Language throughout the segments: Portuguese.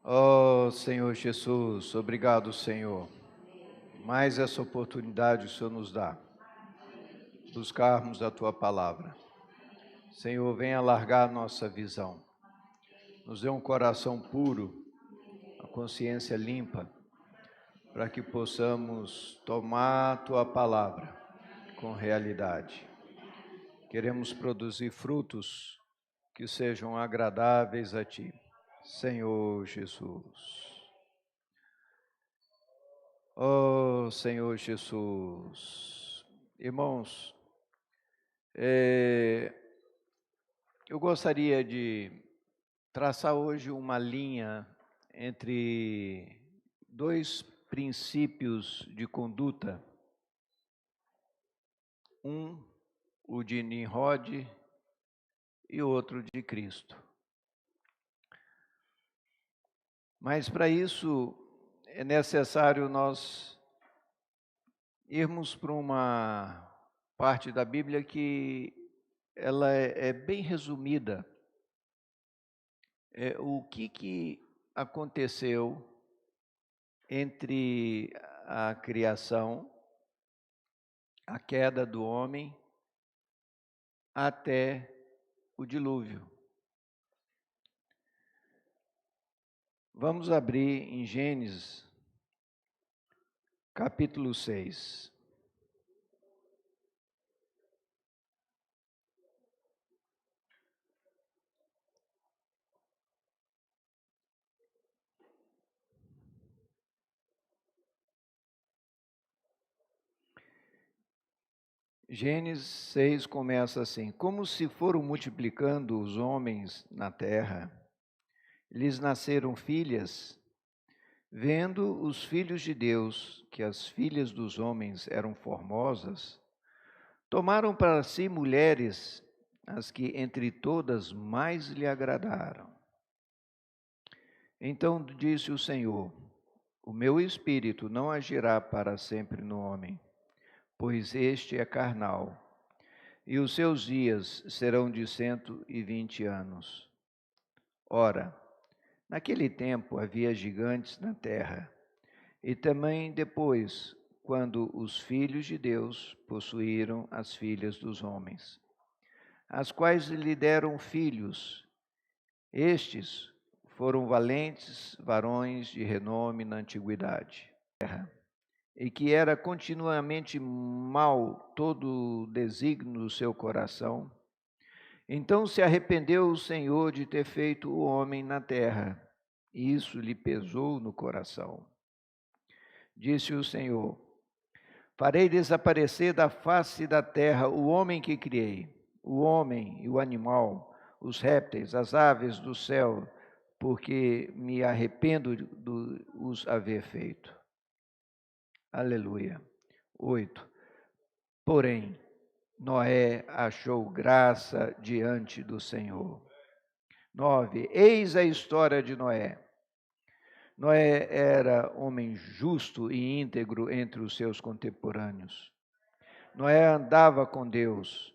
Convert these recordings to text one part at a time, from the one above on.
Oh, Senhor Jesus, obrigado, Senhor. Mais essa oportunidade o Senhor nos dá, buscarmos a Tua palavra. Senhor, venha alargar a nossa visão. Nos dê um coração puro, a consciência limpa, para que possamos tomar a Tua palavra com realidade. Queremos produzir frutos que sejam agradáveis a Ti, Senhor Jesus. Oh, Senhor Jesus. Irmãos, eu gostaria de traçar hoje uma linha entre dois princípios de conduta. Um, o de Nimrod, e outro de Cristo. Mas para isso é necessário nós irmos para uma parte da Bíblia que ela é bem resumida. O que aconteceu entre a criação, a queda do homem, até o dilúvio. Vamos abrir em Gênesis, capítulo 6. Gênesis 6 começa assim: como se foram multiplicando os homens na terra, lhes nasceram filhas, vendo os filhos de Deus que as filhas dos homens eram formosas, tomaram para si mulheres, as que entre todas mais lhe agradaram. Então disse o Senhor: o meu espírito não agirá para sempre no homem, pois este é carnal, e os seus dias serão de 120 anos. Ora, naquele tempo havia gigantes na terra, e também depois, quando os filhos de Deus possuíram as filhas dos homens, as quais lhe deram filhos. Estes foram valentes varões de renome na antiguidade, e que era continuamente mau todo o desígnio do seu coração. Então se arrependeu o Senhor de ter feito o homem na terra, e isso lhe pesou no coração. Disse o Senhor: farei desaparecer da face da terra o homem que criei, o homem e o animal, os répteis, as aves do céu, porque me arrependo de os haver feito. Aleluia. 8. Porém, Noé achou graça diante do Senhor. 9. Eis a história de Noé. Noé era homem justo e íntegro entre os seus contemporâneos. Noé andava com Deus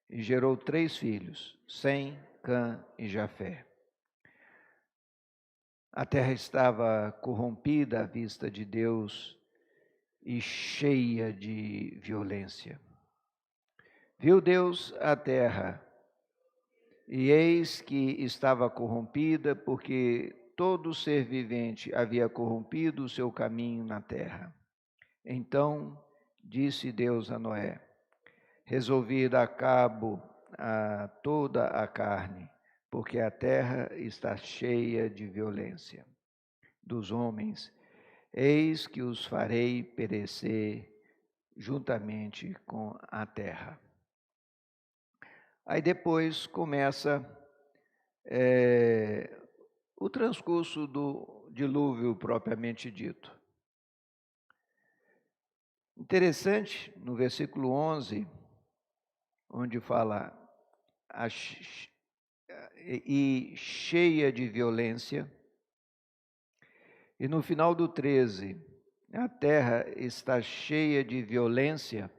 e gerou 3 filhos, Sem, Cã e Jafé. A terra estava corrompida à vista de Deus e cheia de violência. Viu Deus a terra, e eis que estava corrompida, porque todo ser vivente havia corrompido o seu caminho na terra. Então disse Deus a Noé: resolvi dar cabo a toda a carne, porque a terra está cheia de violência dos homens. Eis que os farei perecer juntamente com a terra. Aí depois começa o transcurso do dilúvio propriamente dito. Interessante, no versículo 11, onde fala e cheia de violência, e no final do 13, a terra está cheia de violência,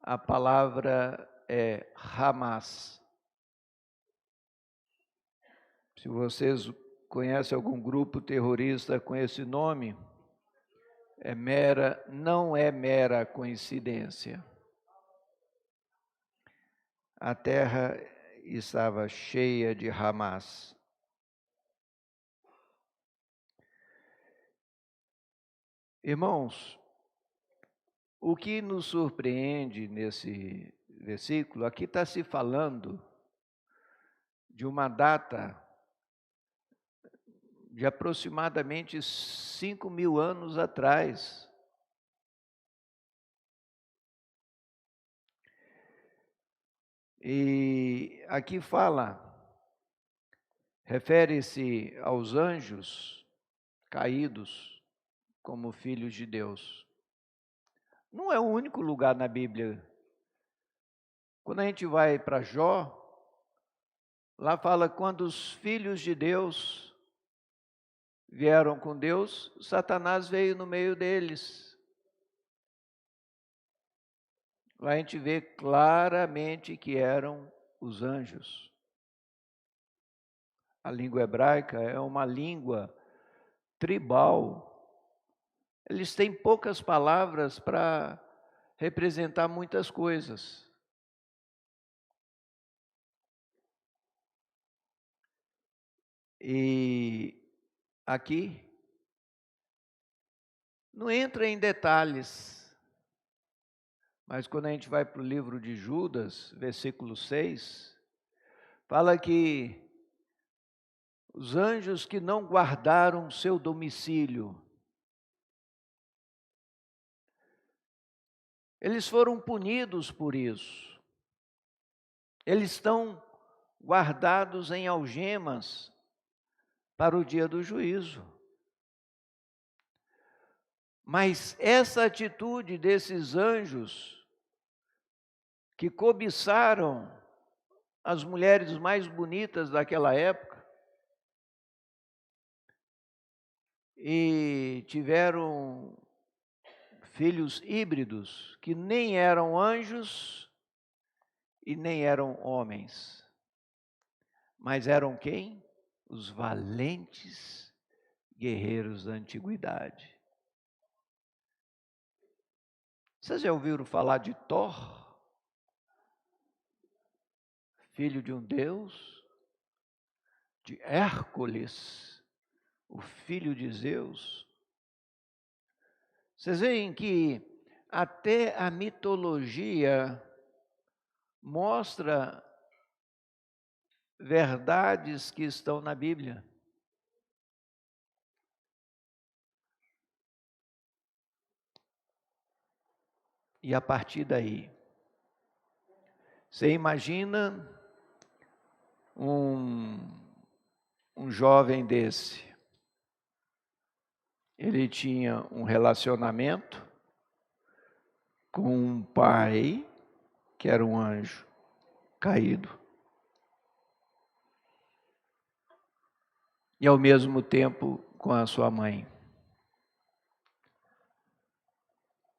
a palavra é Hamas. Se vocês conhece algum grupo terrorista com esse nome, não é mera coincidência. A terra estava cheia de Hamas. Irmãos, o que nos surpreende nesse versículo, aqui está se falando de uma data de aproximadamente 5.000 anos atrás. E aqui refere-se aos anjos caídos como filhos de Deus. Não é o único lugar na Bíblia. Quando a gente vai para Jó, lá fala quando os filhos de Deus vieram com Deus, Satanás veio no meio deles. Lá a gente vê claramente que eram os anjos. A língua hebraica é uma língua tribal. Eles têm poucas palavras para representar muitas coisas. E aqui não entra em detalhes, mas quando a gente vai para o livro de Judas, versículo 6, fala que os anjos que não guardaram seu domicílio, eles foram punidos por isso. Eles estão guardados em algemas para o dia do juízo. Mas essa atitude desses anjos que cobiçaram as mulheres mais bonitas daquela época e tiveram filhos híbridos que nem eram anjos e nem eram homens, mas eram quem? Os valentes guerreiros da antiguidade. Vocês já ouviram falar de Thor? Filho de um deus, de Hércules, o filho de Zeus. Vocês veem que até a mitologia mostra verdades que estão na Bíblia. E a partir daí, você imagina um jovem desse. Ele tinha um relacionamento com um pai que era um anjo caído. E ao mesmo tempo com a sua mãe.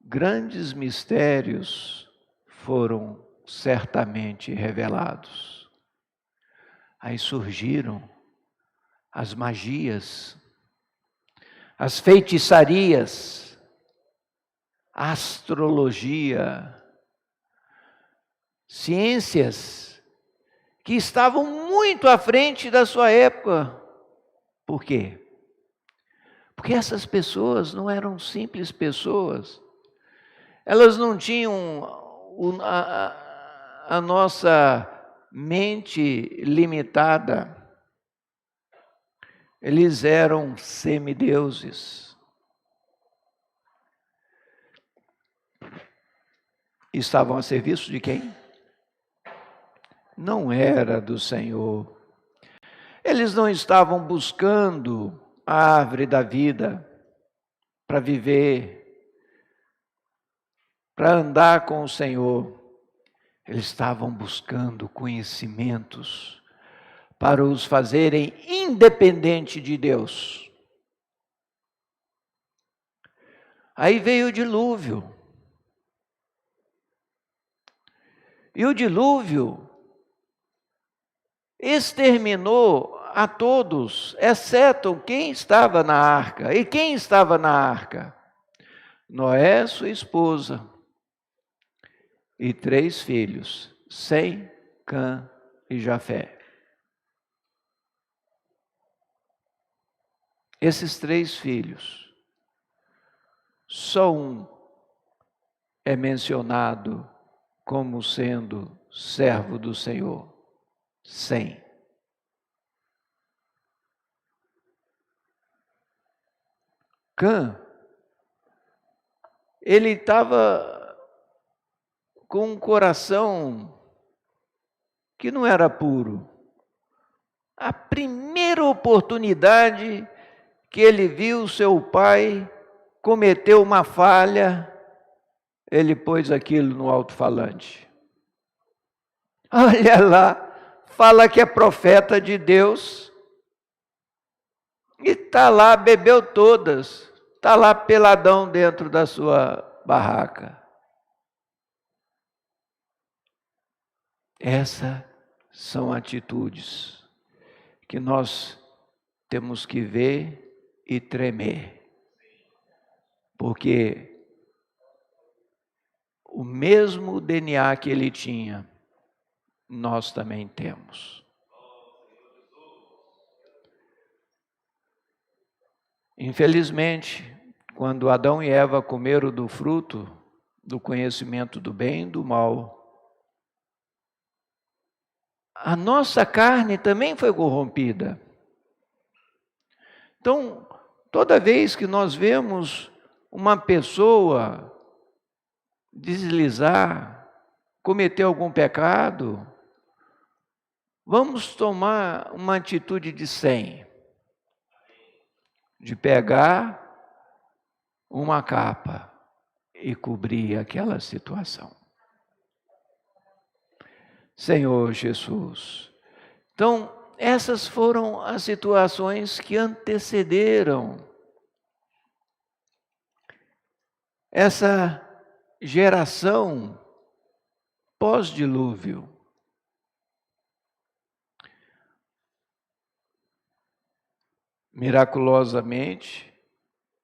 Grandes mistérios foram certamente revelados. Aí surgiram as magias, as feitiçarias, a astrologia, ciências que estavam muito à frente da sua época. Por quê? Porque essas pessoas não eram simples pessoas. Elas não tinham a nossa mente limitada. Eles eram semideuses. Estavam a serviço de quem? Não era do Senhor. Eles não estavam buscando a árvore da vida para viver, para andar com o Senhor. Eles estavam buscando conhecimentos para os fazerem independente de Deus. Aí veio o dilúvio. E o dilúvio exterminou a todos, exceto quem estava na arca. E quem estava na arca? Noé, sua esposa, e 3 filhos, Sem, Cã e Jafé. Esses 3 filhos, só um é mencionado como sendo servo do Senhor, Sem. Cã, ele estava com um coração que não era puro. A primeira oportunidade que ele viu seu pai cometeu uma falha, ele pôs aquilo no alto-falante. Olha lá, fala que é profeta de Deus, e está lá, bebeu todas, está lá peladão dentro da sua barraca. Essas são atitudes que nós temos que ver e tremer, porque o mesmo DNA que ele tinha, nós também temos. Infelizmente, quando Adão e Eva comeram do fruto do conhecimento do bem e do mal, a nossa carne também foi corrompida. Então, toda vez que nós vemos uma pessoa deslizar, cometer algum pecado, vamos tomar uma atitude de Sem, de pegar uma capa e cobrir aquela situação. Senhor Jesus. Então, essas foram as situações que antecederam essa geração pós-dilúvio. Miraculosamente,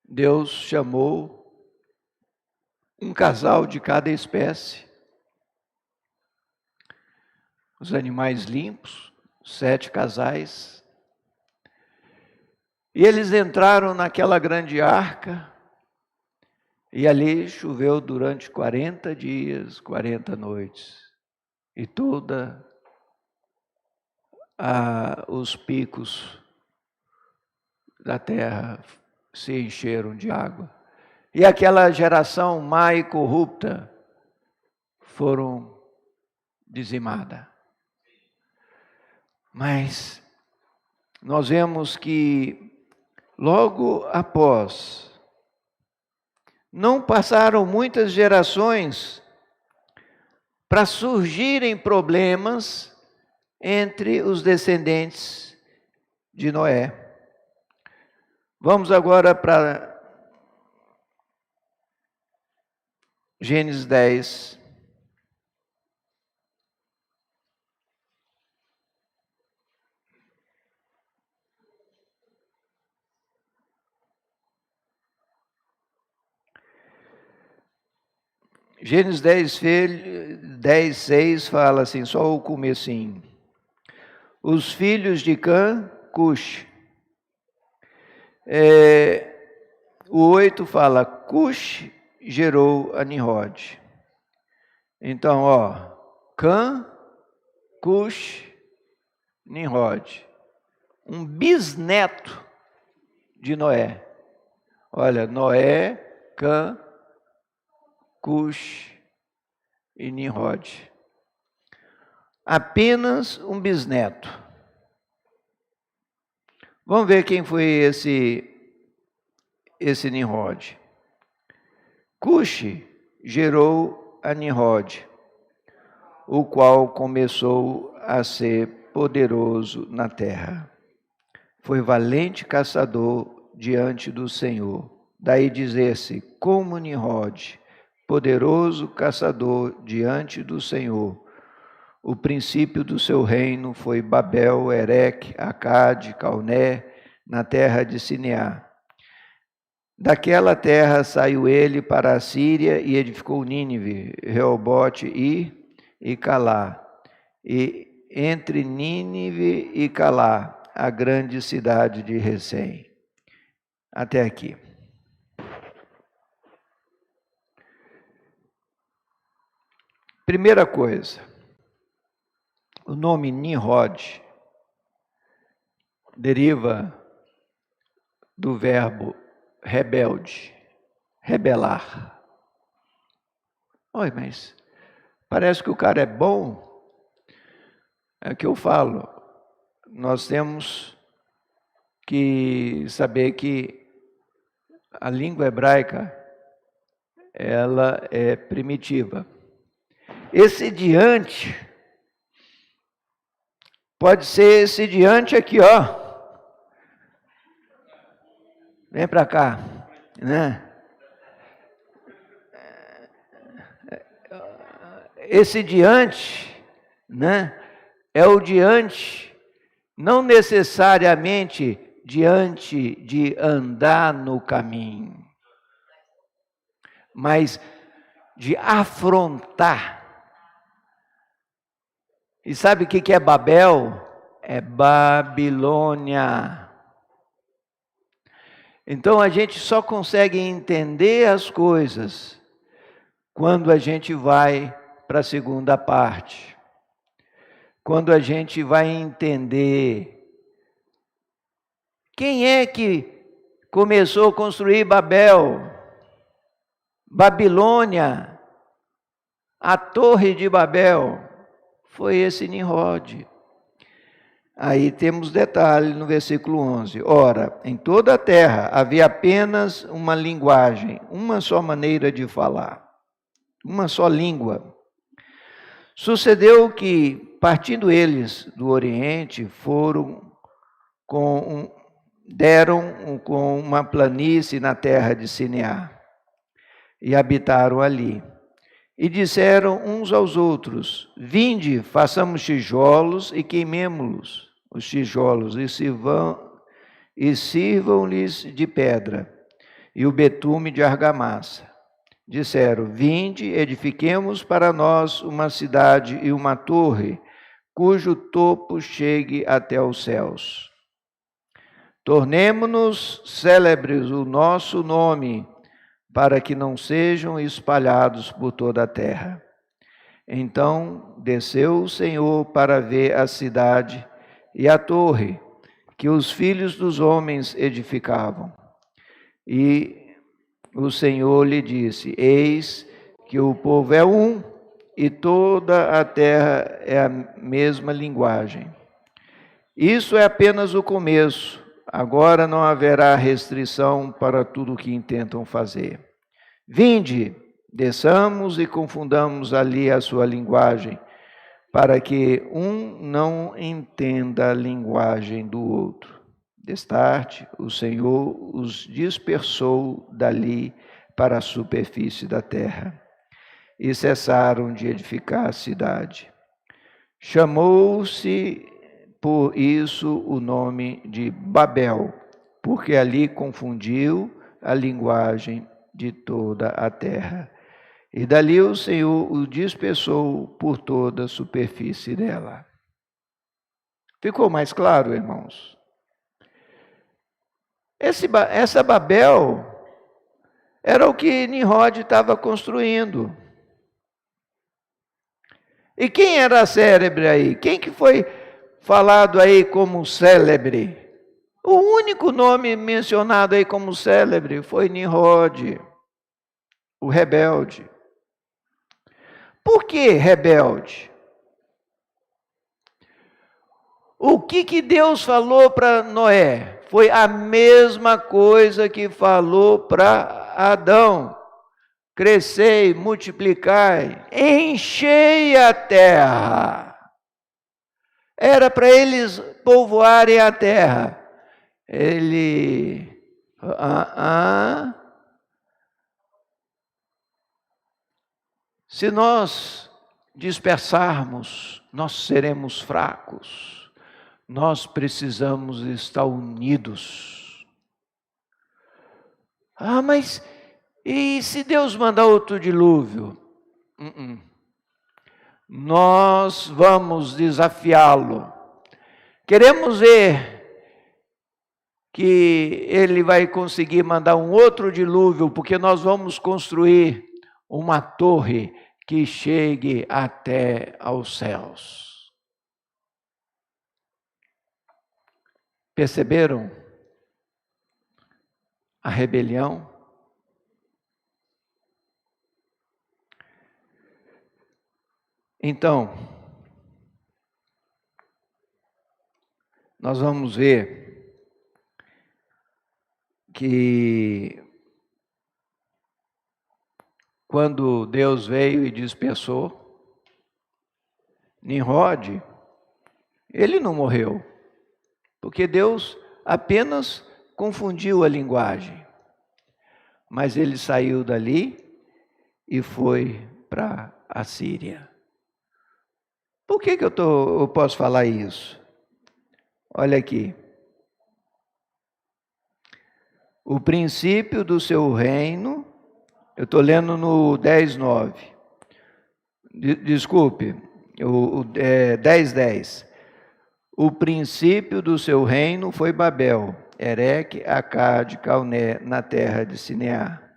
Deus chamou um casal de cada espécie. Os animais limpos, 7 casais. E eles entraram naquela grande arca, e ali choveu durante 40 dias, 40 noites. E os picos da terra se encheram de água. E aquela geração má e corrupta foram dizimada. Mas nós vemos que logo após, não passaram muitas gerações para surgirem problemas entre os descendentes de Noé. Vamos agora para Gênesis 10. Gênesis 10, 6 fala assim, só o comecinho. Os filhos de Cã, Cush. O 8 fala, Cush gerou a Nimrod. Então, Cã, Cush, Nimrod. Um bisneto de Noé. Olha, Noé, Cã, Cush e Nimrod. Apenas um bisneto. Vamos ver quem foi esse Nimrod. Cush gerou a Nimrod, o qual começou a ser poderoso na terra. Foi valente caçador diante do Senhor. Daí dizer-se, como Nimrod, poderoso caçador diante do Senhor, O princípio do seu reino foi Babel, Ereque, Acade, Calné, na terra de Sinear. Daquela terra saiu ele para a Síria e edificou Nínive, Reobote e Calá. E entre Nínive e Calá, a grande cidade de Recém. Até aqui. Primeira coisa, o nome Nimrod deriva do verbo rebelde, rebelar. Oi, mas parece que o cara é bom. É o que eu falo. Nós temos que saber que a língua hebraica, ela é primitiva. Esse diante pode ser esse diante aqui, ó. Vem para cá, né? Esse diante, né? É o diante, não necessariamente diante de andar no caminho, mas de afrontar. E sabe o que é Babel? É Babilônia. Então a gente só consegue entender as coisas quando a gente vai para a segunda parte. Quando a gente vai entender quem é que começou a construir Babel, Babilônia, a Torre de Babel, foi esse Nimrod. Aí temos detalhe no versículo 11. Ora, em toda a terra havia apenas uma linguagem, uma só maneira de falar, uma só língua. Sucedeu que, partindo eles do Oriente, deram com uma planície na terra de Sinear, e habitaram ali. E disseram uns aos outros: vinde, façamos tijolos e queimemo-los, os tijolos, e sirvam-lhes de pedra, e o betume de argamassa. Disseram: vinde, edifiquemos para nós uma cidade e uma torre, cujo topo chegue até os céus. Tornemo-nos célebres o nosso nome, para que não sejam espalhados por toda a terra. Então desceu o Senhor para ver a cidade e a torre que os filhos dos homens edificavam. E o Senhor lhe disse: eis que o povo é um, e toda a terra é a mesma linguagem. Isso é apenas o começo. Agora não haverá restrição para tudo o que intentam fazer. Vinde, desçamos e confundamos ali a sua linguagem, para que um não entenda a linguagem do outro. Destarte, o Senhor os dispersou dali para a superfície da terra, e cessaram de edificar a cidade. Chamou-se por isso o nome de Babel, porque ali confundiu a linguagem de toda a terra. E dali o Senhor o dispersou por toda a superfície dela. Ficou mais claro, irmãos? Essa Babel era o que Nimrod estava construindo. E quem era célebre aí? Quem que foi falado aí como célebre? O único nome mencionado aí como célebre foi Nimrod, o rebelde. Por que rebelde? O que Deus falou para Noé? Foi a mesma coisa que falou para Adão. Crescei, multiplicai, enchei a terra. Era para eles povoarem a terra. Se nós dispersarmos, nós seremos fracos. Nós precisamos estar unidos. Ah, mas e se Deus mandar outro dilúvio? Nós vamos desafiá-lo. Queremos ver que ele vai conseguir mandar um outro dilúvio, porque nós vamos construir uma torre que chegue até aos céus. Perceberam a rebelião? Então, nós vamos ver que quando Deus veio e dispersou Nimrod, ele não morreu, porque Deus apenas confundiu a linguagem. Mas ele saiu dali e foi para a Síria. Por que eu posso falar isso? Olha aqui. O princípio do seu reino, eu estou lendo no 10:9. Desculpe, o 10:10. O princípio do seu reino foi Babel, Ereque, Acade, Calné, na terra de Sinear.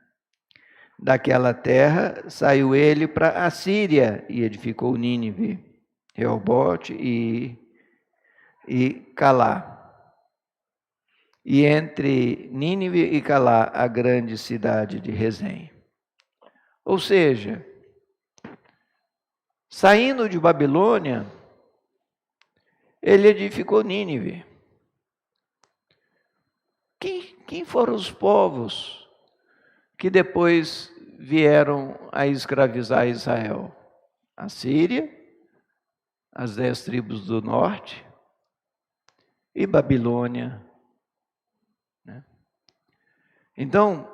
Daquela terra saiu ele para a Síria e edificou Nínive, Reobote e Calá. E entre Nínive e Calá, a grande cidade de Rezém. Ou seja, saindo de Babilônia, ele edificou Nínive. Quem foram os povos que depois vieram a escravizar Israel? A Síria, as 10 tribos do norte e Babilônia. Então,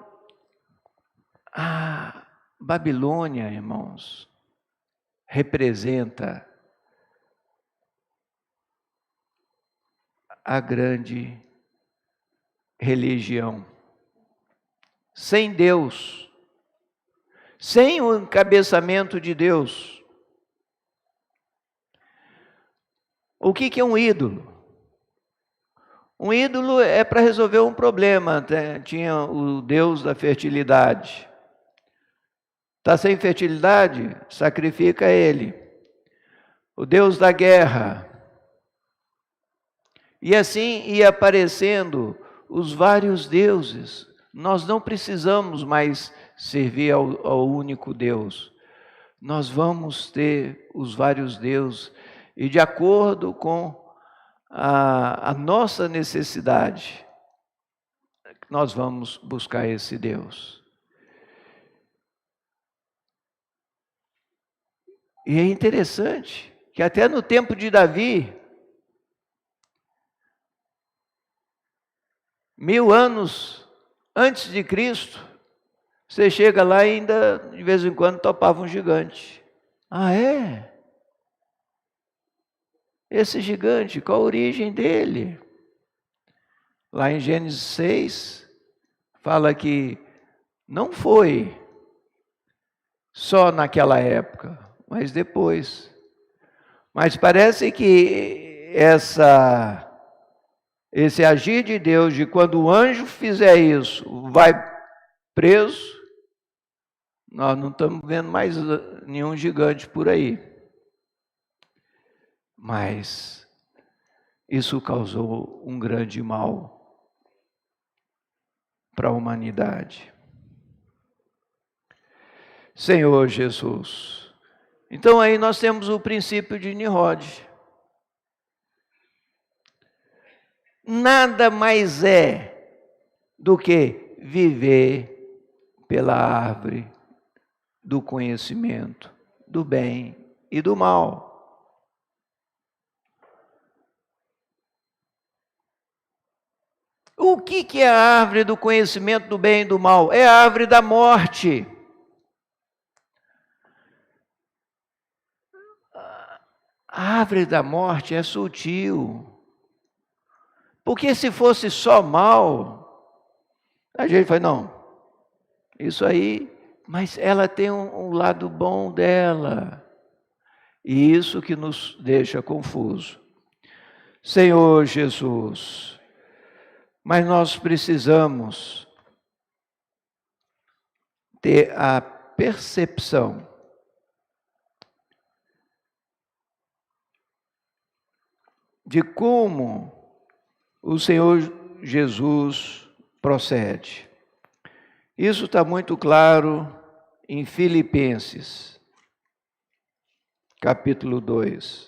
a Babilônia, irmãos, representa a grande religião. Sem Deus, sem o encabeçamento de Deus. O que é um ídolo? Um ídolo é para resolver um problema. Tinha o Deus da fertilidade. Está sem fertilidade? Sacrifica ele. O Deus da guerra. E assim ia aparecendo os vários deuses. Nós não precisamos mais servir ao único Deus. Nós vamos ter os vários deuses. E de acordo com a nossa necessidade, nós vamos buscar esse Deus. E é interessante que até no tempo de Davi, 1000 anos antes de Cristo, você chega lá e ainda de vez em quando topava um gigante. Ah, é? Esse gigante, qual a origem dele? Lá em Gênesis 6, fala que não foi só naquela época, mas depois. Mas parece que esse agir de Deus, de quando o anjo fizer isso, vai preso, nós não estamos vendo mais nenhum gigante por aí. Mas isso causou um grande mal para a humanidade. Senhor Jesus. Então aí nós temos o princípio de Nimrod. Nada mais é do que viver pela árvore do conhecimento do bem e do mal. O que é a árvore do conhecimento do bem e do mal? É a árvore da morte. A árvore da morte é sutil. Porque se fosse só mal, a gente fala, não, isso aí, mas ela tem um lado bom dela. E isso que nos deixa confuso. Senhor Jesus, mas nós precisamos ter a percepção de como o Senhor Jesus procede. Isso está muito claro em Filipenses, capítulo 2.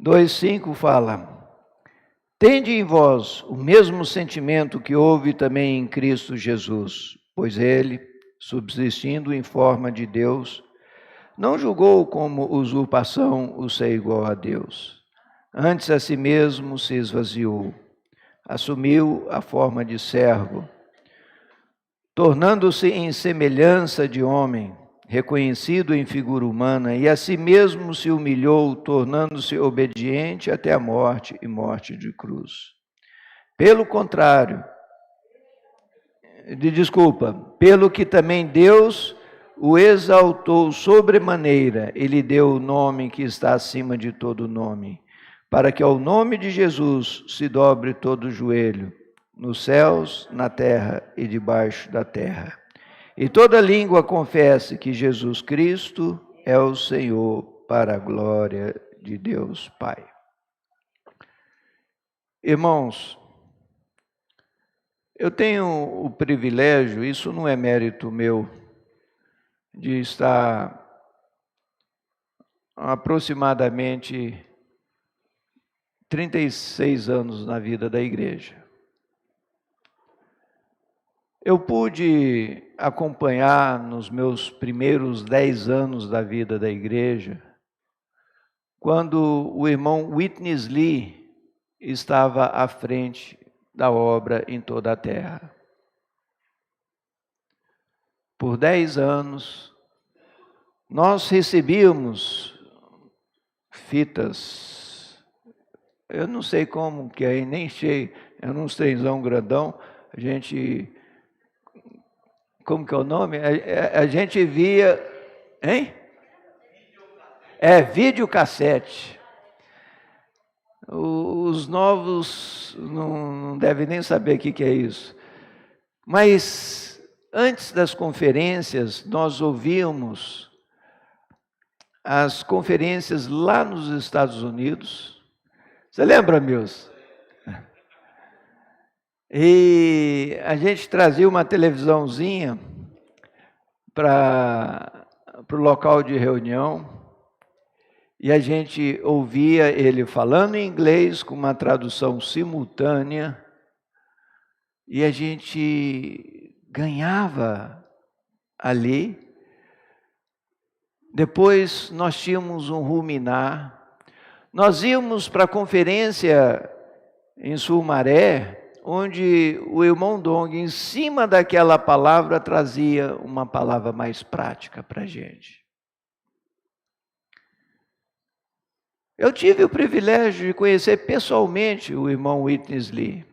Dois, 5 fala: tende em vós o mesmo sentimento que houve também em Cristo Jesus, pois ele, subsistindo em forma de Deus, não julgou como usurpação o ser igual a Deus. Antes a si mesmo se esvaziou, assumiu a forma de servo, tornando-se em semelhança de homem, reconhecido em figura humana, e a si mesmo se humilhou, tornando-se obediente até a morte e morte de cruz. Pelo contrário, pelo que também Deus o exaltou sobremaneira, e lhe deu o nome que está acima de todo nome, para que ao nome de Jesus se dobre todo o joelho, nos céus, na terra e debaixo da terra. E toda língua confesse que Jesus Cristo é o Senhor, para a glória de Deus Pai. Irmãos, eu tenho o privilégio, isso não é mérito meu, de estar aproximadamente 36 anos na vida da igreja. Eu pude acompanhar nos meus primeiros 10 anos da vida da igreja, quando o irmão Witness Lee estava à frente da obra em toda a terra. Por 10 anos, nós recebíamos fitas, eu não sei como, que aí nem cheio, é num trenzão grandão, a gente... Como que é o nome? A gente via... Hein? Videocassete. Os novos não devem nem saber o que é isso. Mas, antes das conferências, nós ouvíamos as conferências lá nos Estados Unidos. Você lembra, Milson? E a gente trazia uma televisãozinha para o local de reunião e a gente ouvia ele falando em inglês com uma tradução simultânea e a gente ganhava ali. Depois nós tínhamos um ruminar. Nós íamos para a conferência em Sumaré, onde o irmão Dong, em cima daquela palavra, trazia uma palavra mais prática para a gente. Eu tive o privilégio de conhecer pessoalmente o irmão Witness Lee.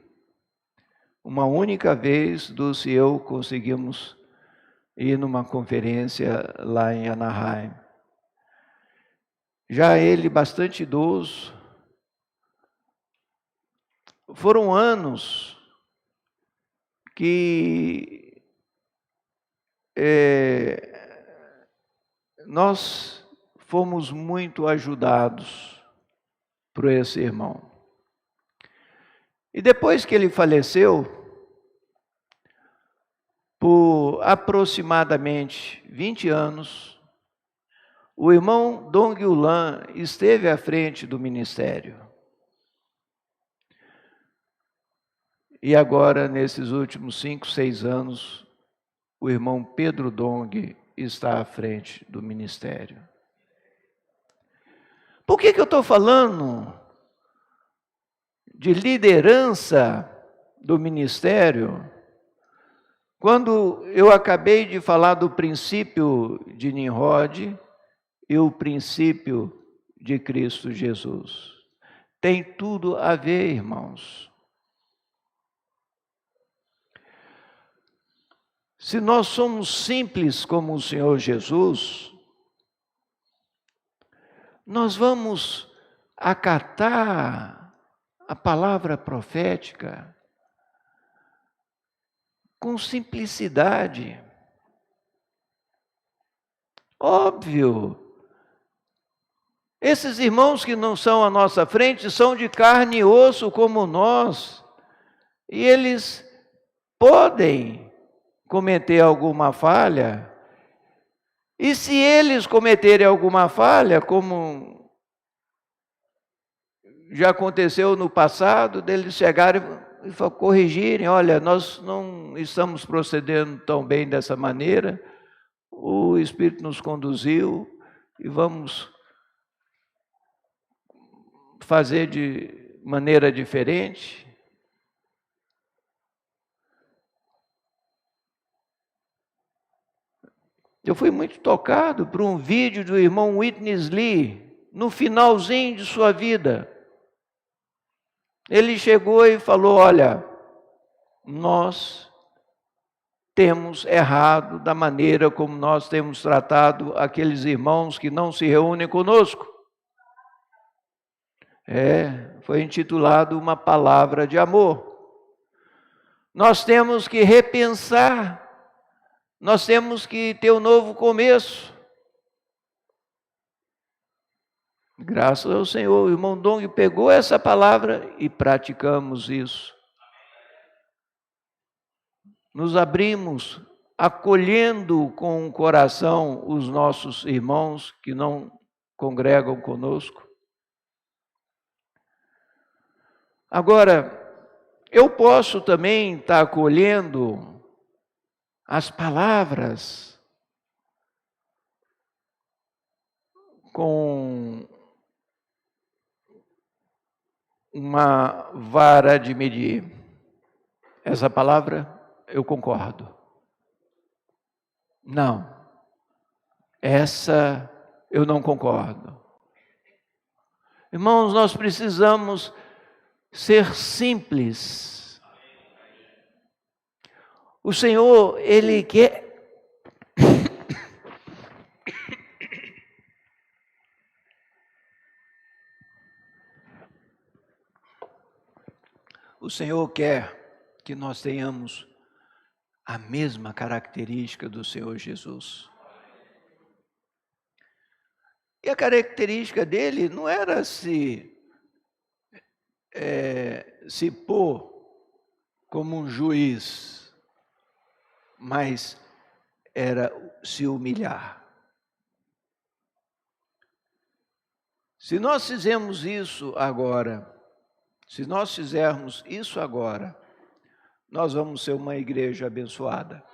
Uma única vez, Dulce e eu conseguimos ir numa conferência lá em Anaheim. Já ele bastante idoso. Foram anos que nós fomos muito ajudados por esse irmão. E depois que ele faleceu, por aproximadamente 20 anos, o irmão Dong Yulan esteve à frente do ministério. E agora, nesses últimos 5, 6 anos, o irmão Pedro Dong está à frente do ministério. Por que eu estou falando de liderança do ministério, quando eu acabei de falar do princípio de Nimrod e o princípio de Cristo Jesus? Tem tudo a ver, irmãos. Se nós somos simples como o Senhor Jesus, nós vamos acatar a palavra profética com simplicidade. Óbvio. Esses irmãos que não são à nossa frente são de carne e osso como nós. E eles podem cometer alguma falha. E se eles cometerem alguma falha, como já aconteceu no passado, deles chegarem e corrigirem, olha, nós não estamos procedendo tão bem dessa maneira, o Espírito nos conduziu e vamos fazer de maneira diferente. Eu fui muito tocado por um vídeo do irmão Witness Lee, no finalzinho de sua vida. Ele chegou e falou, olha, nós temos errado da maneira como nós temos tratado aqueles irmãos que não se reúnem conosco. Foi intitulado Uma Palavra de Amor. Nós temos que repensar, nós temos que ter um novo começo. Graças ao Senhor, o irmão Dong pegou essa palavra e praticamos isso. Nos abrimos, acolhendo com o coração os nossos irmãos que não congregam conosco. Agora, eu posso também estar acolhendo as palavras com uma vara de medir. Essa palavra eu concordo. Não, essa eu não concordo. Irmãos, nós precisamos ser simples. O Senhor, Ele quer... O Senhor quer que nós tenhamos a mesma característica do Senhor Jesus. E a característica dele não era se pôr como um juiz, mas era se humilhar. Se nós fizermos isso agora, nós vamos ser uma igreja abençoada.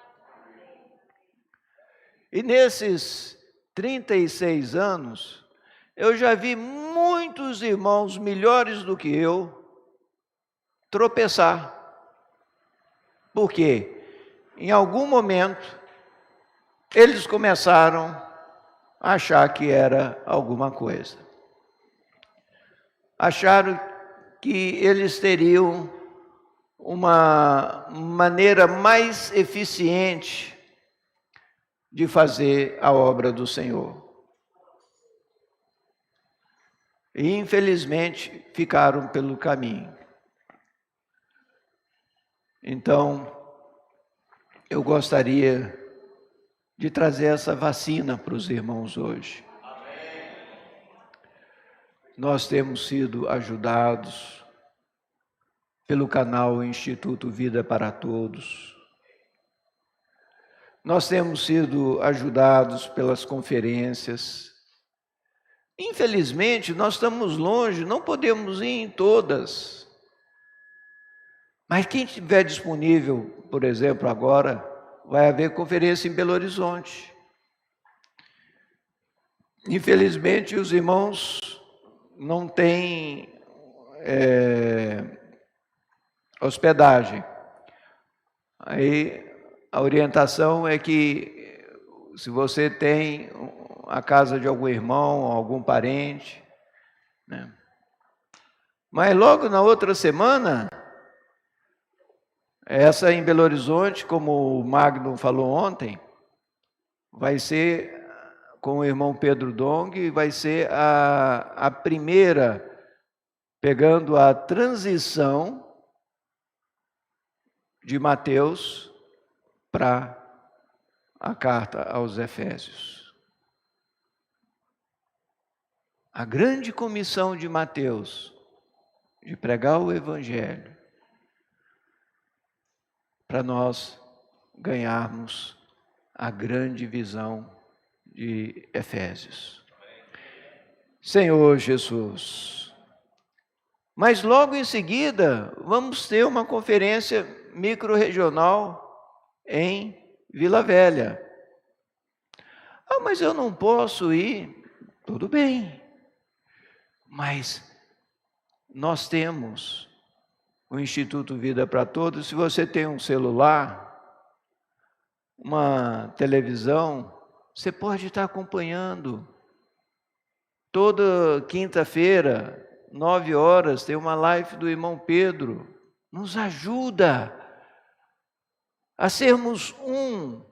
E nesses 36 anos, eu já vi muitos irmãos melhores do que eu tropeçar. Por quê? Em algum momento, eles começaram a achar que era alguma coisa. Acharam que eles teriam uma maneira mais eficiente de fazer a obra do Senhor. E, infelizmente, ficaram pelo caminho. Então, eu gostaria de trazer essa vacina para os irmãos hoje. Nós temos sido ajudados pelo canal Instituto Vida para Todos. Nós temos sido ajudados pelas conferências. Infelizmente, nós estamos longe, não podemos ir em todas. Mas quem estiver disponível, por exemplo, agora, vai haver conferência em Belo Horizonte. Infelizmente, os irmãos não têm hospedagem. Aí a orientação é que, se você tem a casa de algum irmão, algum parente, né? Mas logo na outra semana, essa em Belo Horizonte, como o Magno falou ontem, vai ser com o irmão Pedro Dong, vai ser a primeira, pegando a transição de Mateus para a carta aos Efésios. A grande comissão de Mateus, de pregar o Evangelho, para nós ganharmos a grande visão de Efésios. Senhor Jesus. Mas logo em seguida, vamos ter uma conferência micro-regional em Vila Velha. Ah, mas eu não posso ir. Tudo bem. Mas nós temos o Instituto Vida para Todos. Se você tem um celular, uma televisão, você pode estar acompanhando. Toda quinta-feira, 9 horas, tem uma live do irmão Pedro. Nos ajuda a sermos um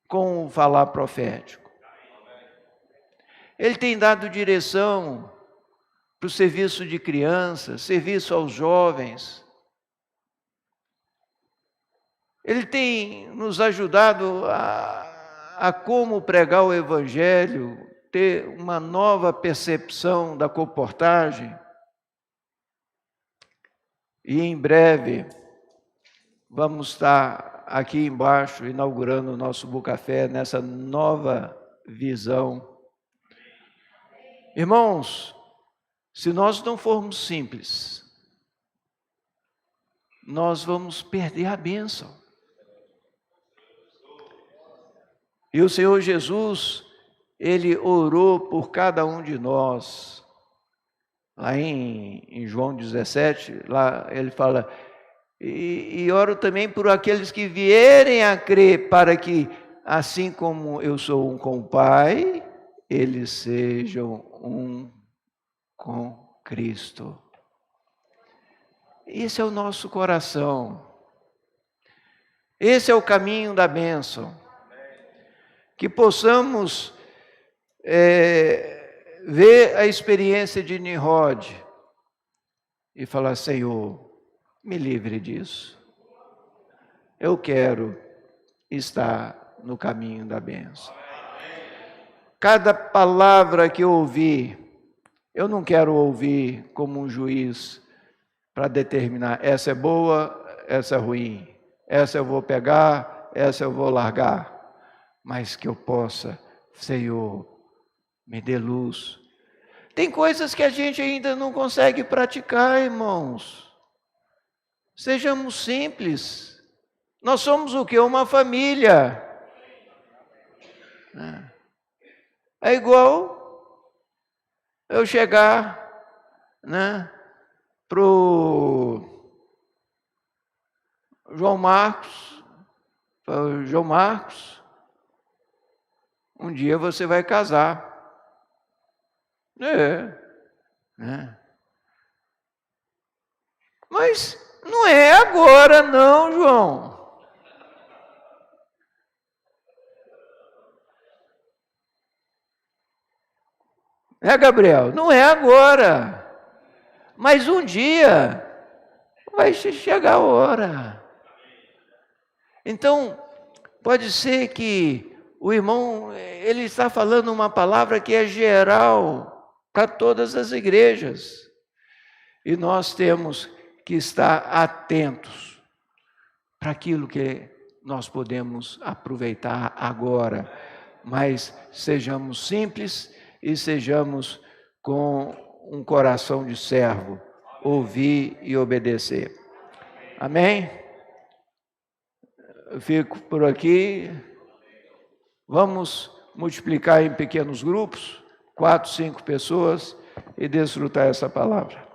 com o falar profético. Ele tem dado direção para o serviço de crianças, serviço aos jovens. Ele tem nos ajudado a como pregar o Evangelho, ter uma nova percepção da comportagem. E em breve vamos estar aqui embaixo inaugurando o nosso Bucafé nessa nova visão. Irmãos, se nós não formos simples, nós vamos perder a bênção. E o Senhor Jesus, Ele orou por cada um de nós. Lá em João 17, lá ele fala, e oro também por aqueles que vierem a crer, para que, assim como eu sou um com o Pai, eles sejam um com Cristo. Esse é o nosso coração. Esse é o caminho da bênção. Que possamos ver a experiência de Nimrod e falar, Senhor, me livre disso. Eu quero estar no caminho da bênção. Cada palavra que eu ouvir, eu não quero ouvir como um juiz para determinar, essa é boa, essa é ruim, essa eu vou pegar, essa eu vou largar. Mas que eu possa, Senhor, me dê luz. Tem coisas que a gente ainda não consegue praticar, irmãos. Sejamos simples. Nós somos o quê? Uma família. É igual eu chegar, né, pro João Marcos, um dia você vai casar. Né? Mas não é agora não, João. Gabriel? Não é agora. Mas um dia vai chegar a hora. Então, pode ser que o irmão, ele está falando uma palavra que é geral para todas as igrejas. E nós temos que estar atentos para aquilo que nós podemos aproveitar agora. Mas sejamos simples e sejamos com um coração de servo, ouvir e obedecer. Amém? fico por aqui. Vamos multiplicar em pequenos grupos, 4, 5 pessoas, e desfrutar essa palavra.